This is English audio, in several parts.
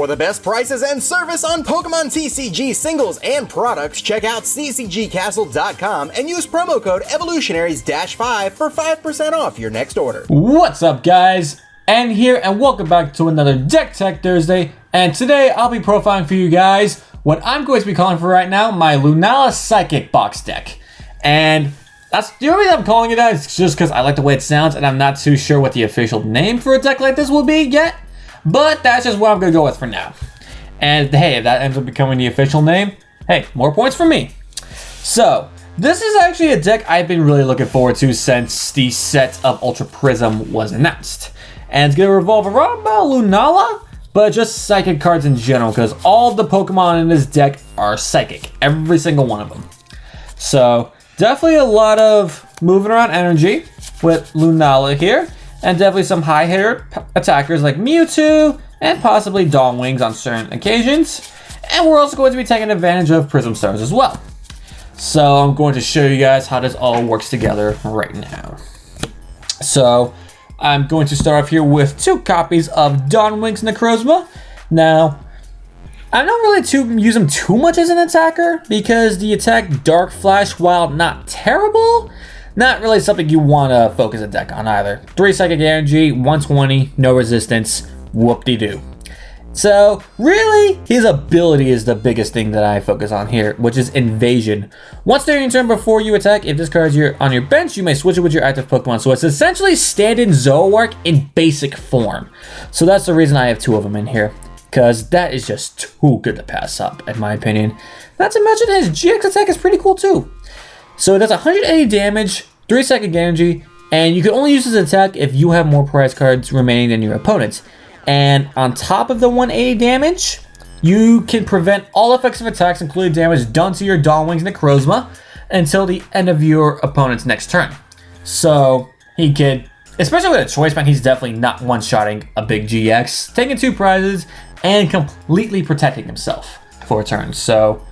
For the best prices and service on Pokemon TCG singles and products, check out ccgcastle.com and use promo code Evolutionaries-5 for 5% off your next order. What's up, guys? And here, and welcome back to another Deck Tech Thursday. And today I'll be profiling for you guys what I'm going to be calling for right now, my Lunala Psychic Box deck. And that's the only reason I'm calling it that is just because I like the way it sounds, and I'm not too sure what the official name for a deck like this will be yet. But that's just what I'm going to go with for now. And hey, if that ends up becoming the official name, hey, more points for me. So, this is actually a deck I've been really looking forward to since the set of Ultra Prism was announced. And it's going to revolve around about Lunala, but just Psychic cards in general, because all the Pokemon in this deck are Psychic. Every single one of them. So, definitely a lot of moving around energy with Lunala here. And definitely some high hitter attackers like Mewtwo and possibly Dawn Wings on certain occasions. And we're also going to be taking advantage of Prism Stars as well. So I'm going to show you guys how this all works together right now. So I'm going to start off here with 2 copies of Wings Necrozma. Now, I don't really use him too much as an attacker because the attack Dark Flash, while not terrible, not really something you want to focus a deck on either. 3 Psychic Energy, 120, no resistance, whoop-de-doo. So, really, his ability is the biggest thing that I focus on here, which is Invasion. Once during your turn before you attack, if this card is on your bench, you may switch it with your active Pokemon. So it's essentially stand-in Zoroark in basic form. So that's the reason I have 2 of them in here, because that is just too good to pass up, in my opinion. Not to mention his GX attack is pretty cool too. So it does 180 damage, 3 Psychic Energy, and you can only use this attack if you have more prize cards remaining than your opponents. And on top of the 180 damage, you can prevent all effects of attacks, including damage done to your Wings Necrozma, until the end of your opponent's next turn. So he could, especially with a choice band, he's definitely not one-shotting a big GX, taking 2 prizes, and completely protecting himself for a turn. So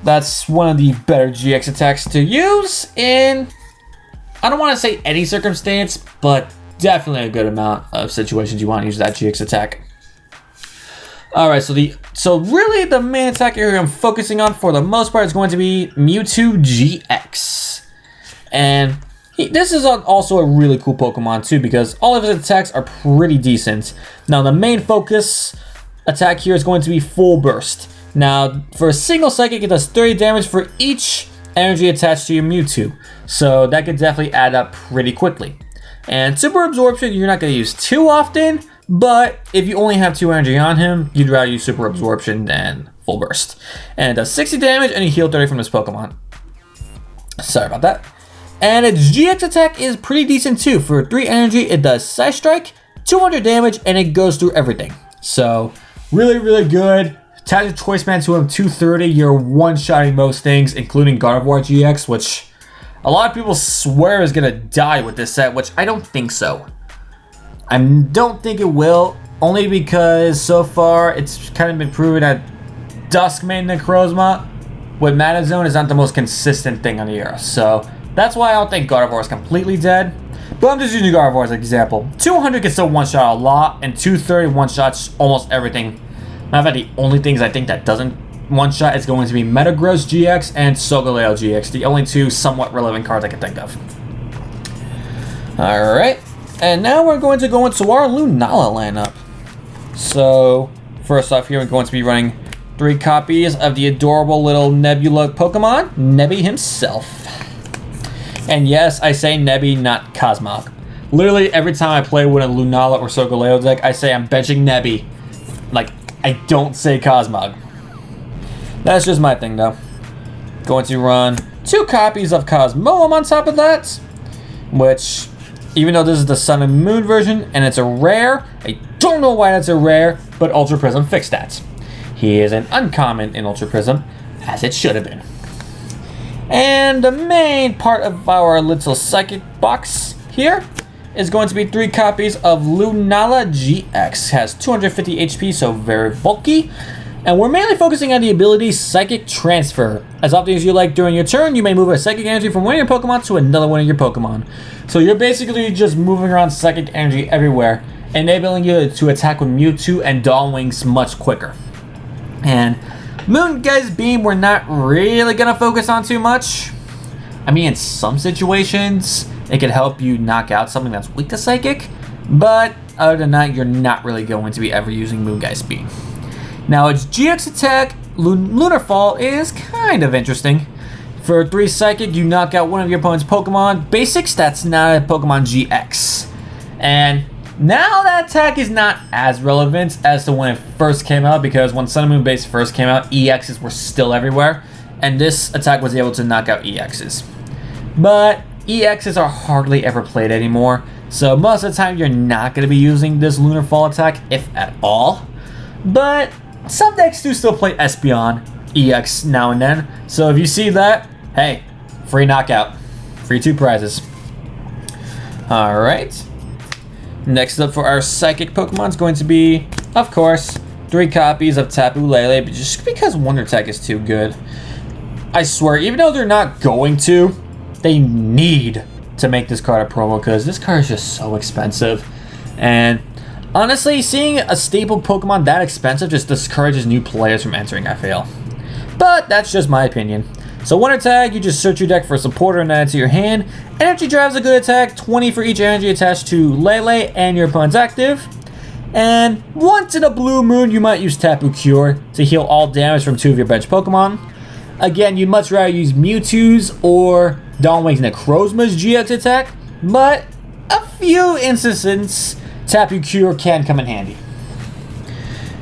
that's one of the better GX attacks to use in, I don't want to say any circumstance, but definitely a good amount of situations you want to use that GX attack. Alright, so really the main attack area I'm focusing on for the most part is going to be Mewtwo GX. And this is also a really cool Pokemon too, because all of his attacks are pretty decent. Now the main focus attack here is going to be Full Burst. Now, for a single Psychic, it does 30 damage for each energy attached to your Mewtwo. So that could definitely add up pretty quickly. And Super Absorption, you're not going to use too often, but if you only have 2 energy on him, you'd rather use Super Absorption than Full Burst. And it does 60 damage, and you heal 30 from this Pokemon. Sorry about that. And its GX attack is pretty decent too. For 3 energy, it does Side Strike, 200 damage, and it goes through everything. So, really, really good. Attach a choice band to him, 230. You're one-shotting most things, including Gardevoir GX, which a lot of people swear is going to die with this set, which I don't think so. I don't think it will, only because so far it's kind of been proven that Duskmane Necrozma with Mana Zone is not the most consistent thing on the earth. So that's why I don't think Gardevoir is completely dead. But I'm just using Gardevoir as an example. 200 can still one-shot a lot, and 230 one-shots almost everything. Matter of fact, the only things I think that doesn't one-shot is going to be Metagross GX and Solgaleo GX, the only 2 somewhat relevant cards I can think of. Alright, and now we're going to go into our Lunala lineup. So, first off here, we're going to be running 3 copies of the adorable little Nebula Pokemon, Nebby himself. And yes, I say Nebby, not Cosmog. Literally, every time I play with a Lunala or Solgaleo deck, I say I'm benching Nebby. Like, I don't say Cosmog. That's just my thing, though. Going to run 2 copies of Cosmoem on top of that, which, even though this is the Sun and Moon version, and it's a rare, I don't know why that's a rare, but Ultra Prism fixed that. He is an uncommon in Ultra Prism, as it should have been. And the main part of our little Psychic box here is going to be 3 copies of Lunala GX. Has 250 HP, so very bulky. And we're mainly focusing on the ability Psychic Transfer. As often as you like during your turn, you may move a Psychic Energy from one of your Pokemon to another one of your Pokemon. So you're basically just moving around Psychic Energy everywhere, enabling you to attack with Mewtwo and Dawn Wings much quicker. And Moongeist Beam we're not really going to focus on too much. I mean, in some situations, it could help you knock out something that's weak to Psychic, but other than that, you're not really going to be ever using Moongeist Beam. Now, its GX attack, Lunar Fall, is kind of interesting. For 3 Psychic, you knock out one of your opponent's Pokemon. Basics, that's not a Pokemon GX. And now that attack is not as relevant as to when it first came out, because when Sun and Moon Base first came out, EXs were still everywhere, and this attack was able to knock out EXs. But EXs are hardly ever played anymore, so most of the time you're not going to be using this Lunar Fall attack, if at all. But some decks do still play Espeon EX now and then, so if you see that, hey, free knockout, free 2 prizes. Alright, next up for our Psychic Pokemon is going to be, of course, 3 copies of Tapu Lele, but just because Wonder Tech is too good. I swear, even though they're not going to, they need to make this card a promo, because this card is just so expensive. And honestly, seeing a staple Pokemon that expensive just discourages new players from entering FAL. But that's just my opinion. So Wonder Tag, you just search your deck for a supporter and add it to your hand. Energy Drive's a good attack, 20 for each energy attached to Lele and your opponent's active. And once in a blue moon, you might use Tapu Cure to heal all damage from 2 of your bench Pokemon. Again, you'd much rather use Mewtwo's or Dawn Wings Necrozma's GX attack, but a few instances, Tapu Cure can come in handy.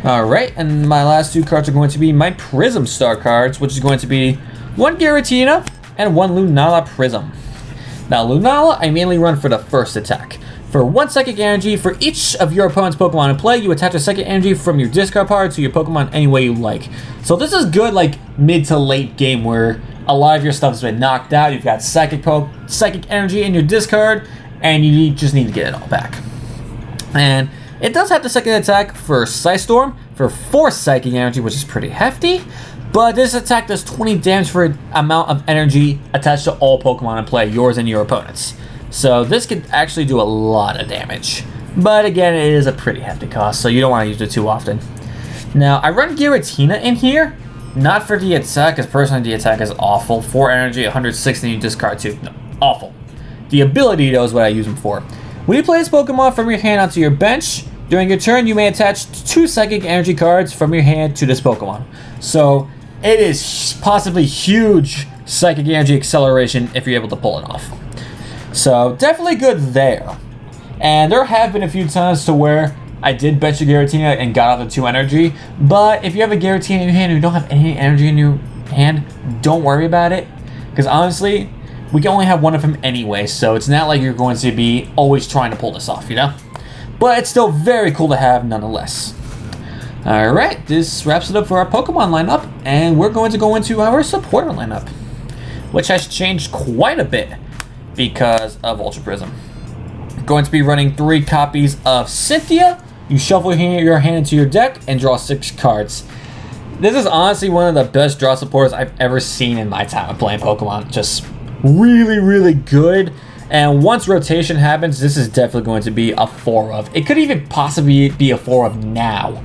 Alright, and my last 2 cards are going to be my Prism Star cards, which is going to be 1 Giratina and 1 Lunala Prism. Now, Lunala, I mainly run for the first attack. For 1 Psychic Energy, for each of your opponent's Pokemon in play, you attach a Psychic Energy from your discard pile to your Pokemon any way you like. So this is good, like, mid to late game where a lot of your stuff has been knocked out. You've got Psychic Energy in your discard, and you just need to get it all back. And it does have the second attack for Psystorm for 4 Psychic Energy, which is pretty hefty. But this attack does 20 damage for an amount of energy attached to all Pokemon in play, yours and your opponent's. So this could actually do a lot of damage. But again, it is a pretty hefty cost, so you don't want to use it too often. Now, I run Giratina in here, not for the attack, because personally the attack is awful. 4 energy, 160, you discard 2. No, awful. The ability, though, is what I use them for. When you play this Pokemon from your hand onto your bench, during your turn, you may attach 2 Psychic Energy cards from your hand to this Pokemon. So it is possibly huge Psychic Energy acceleration if you're able to pull it off. So definitely good there. And there have been a few times to where I did bench a Giratina and got out the 2 energy. But if you have a Giratina in your hand and you don't have any energy in your hand, don't worry about it. Because honestly, we can only have 1 of them anyway, so it's not like you're going to be always trying to pull this off, you know? But it's still very cool to have nonetheless. Alright, this wraps it up for our Pokemon lineup, and we're going to go into our supporter lineup, which has changed quite a bit because of Ultra Prism. We're going to be running 3 copies of Cynthia. You shuffle your hand into your deck and draw 6 cards. This is honestly one of the best draw supporters I've ever seen in my time of playing Pokemon. Just really, really good. And once rotation happens, this is definitely going to be a 4 of. It could even possibly be a 4 of now.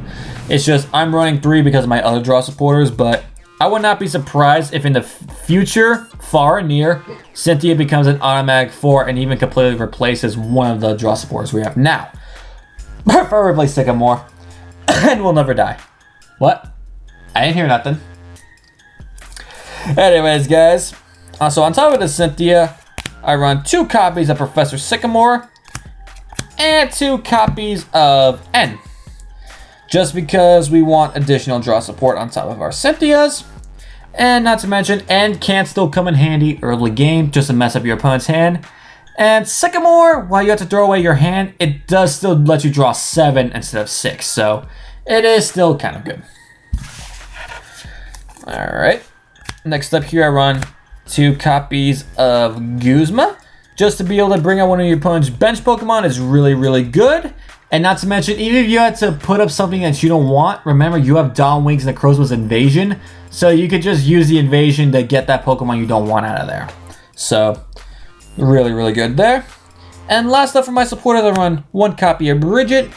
It's just I'm running 3 because of my other draw supporters, but I would not be surprised if in the future, far and near, Cynthia becomes an automatic 4 and even completely replaces one of the draw supporters we have now. Preferably Sycamore. And we'll never die. What? I didn't hear nothing. Anyways, guys. So on top of the Cynthia, I run 2 copies of Professor Sycamore and 2 copies of N. Just because we want additional draw support on top of our Cynthias. And not to mention, N can still come in handy early game just to mess up your opponent's hand. And Sycamore, while you have to throw away your hand, it does still let you draw 7 instead of 6. So it is still kind of good. Alright. Next up here I run 2 copies of Guzma. Just to be able to bring out one of your opponent's bench Pokemon is really, really good. And not to mention, even if you had to put up something that you don't want, remember you have Wings Necrozma's Invasion, so you could just use the Invasion to get that Pokemon you don't want out of there. So, really, really good there. And last up for my supporters, I run 1 copy of Bridget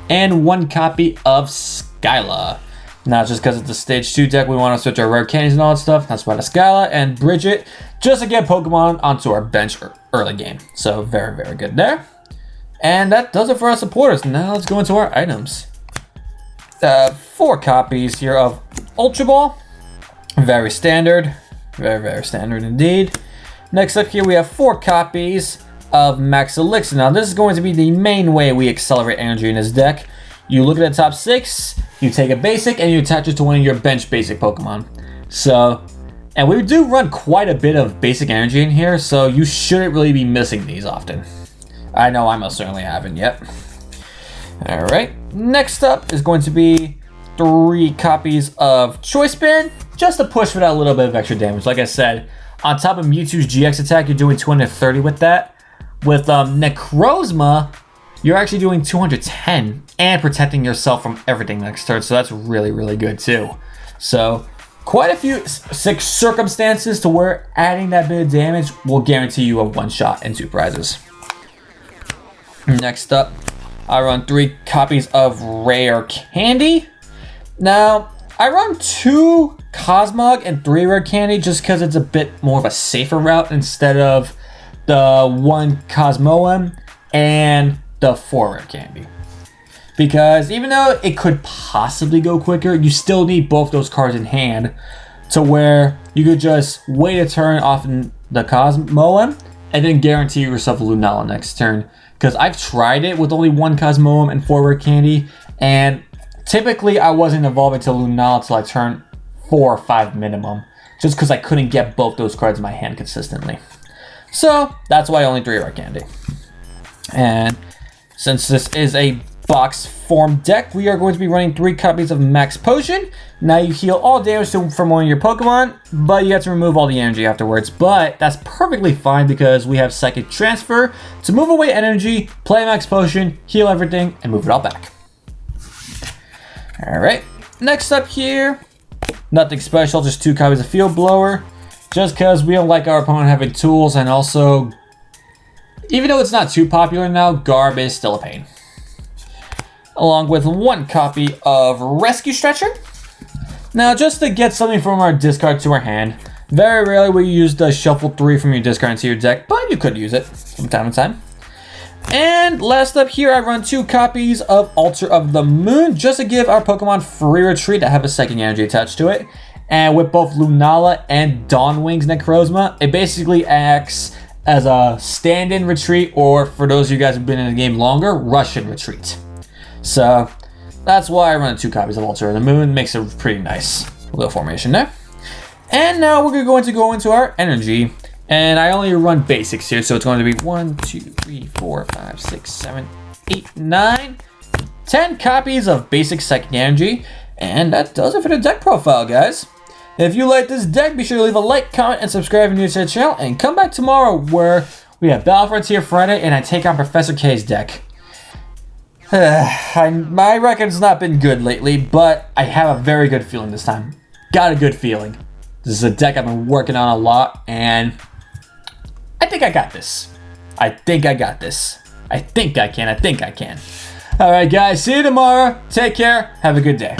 and 1 copy of Skyla. Now, just because it's a stage 2 deck, we want to switch our rare candies and all that stuff. That's why the Skyla and Bridget, just to get Pokemon onto our bench early game. So, very, very good there. And that does it for our supporters. Now, let's go into our items. 4 copies here of Ultra Ball. Very standard. Very, very standard indeed. Next up here, we have 4 copies of Max Elixir. Now, this is going to be the main way we accelerate energy in this deck. You look at the top 6, you take a basic, and you attach it to one of your bench basic Pokemon. So, and we do run quite a bit of basic energy in here, so you shouldn't really be missing these often. I know I most certainly haven't yet. Alright, next up is going to be 3 copies of Choice Band, just to push for that little bit of extra damage. Like I said, on top of Mewtwo's GX attack, you're doing 230 with that. With Necrozma, you're actually doing 210 and protecting yourself from everything next turn, so that's really, really good too. So, quite a few circumstances to where adding that bit of damage will guarantee you a 1-shot and 2 prizes. Next up, I run 3 copies of Rare Candy. Now, I run 2 Cosmog and 3 Rare Candy just because it's a bit more of a safer route instead of the 1 Cosmoem and the 4 Rare Candy. Because even though it could possibly go quicker, you still need both those cards in hand to where you could just wait a turn off in the Cosmoem and then guarantee yourself a Lunala next turn. Because I've tried it with only 1 Cosmoem and 4 Rare Candy, and typically I wasn't evolving to Lunala until I turned 4 or 5 minimum, just because I couldn't get both those cards in my hand consistently. So that's why only 3 Rare Candy. And since this is a box form deck, we are going to be running 3 copies of Max Potion. Now you heal all damage from one of your Pokemon, but you have to remove all the energy afterwards. But that's perfectly fine because we have Psychic Transfer to move away energy, play Max Potion, heal everything, and move it all back. Alright, next up here, nothing special, just 2 copies of Field Blower. Just because we don't like our opponent having tools, and also, even though it's not too popular now, Garb is still a pain. Along with 1 copy of Rescue Stretcher. Now, just to get something from our discard to our hand, very rarely will you use the Shuffle 3 from your discard into your deck, but you could use it from time to time. And last up here, I run 2 copies of Altar of the Moon, just to give our Pokemon free retreat that have a Psychic Energy attached to it. And with both Lunala and Wings Necrozma, it basically acts as a stand-in retreat, or for those of you guys who've been in the game longer, Russian retreat. So that's why I run 2 copies of Altar of the Moon. Makes a pretty nice little formation there. And now we're going to go into our energy. And I only run basics here, so it's going to be 1, 2, 3, 4, 5, 6, 7, 8, 9, 10 copies of basic Psychic Energy. And that does it for the deck profile, guys. If you like this deck, be sure to leave a like, comment, and subscribe if you're new to the channel. And come back tomorrow where we have Battle Frontier Friday and I take on Professor K's deck. My record's not been good lately, but I have a very good feeling this time. Got a good feeling. This is a deck I've been working on a lot, and I think I got this. I think I got this. I think I can. Alright guys, see you tomorrow. Take care. Have a good day.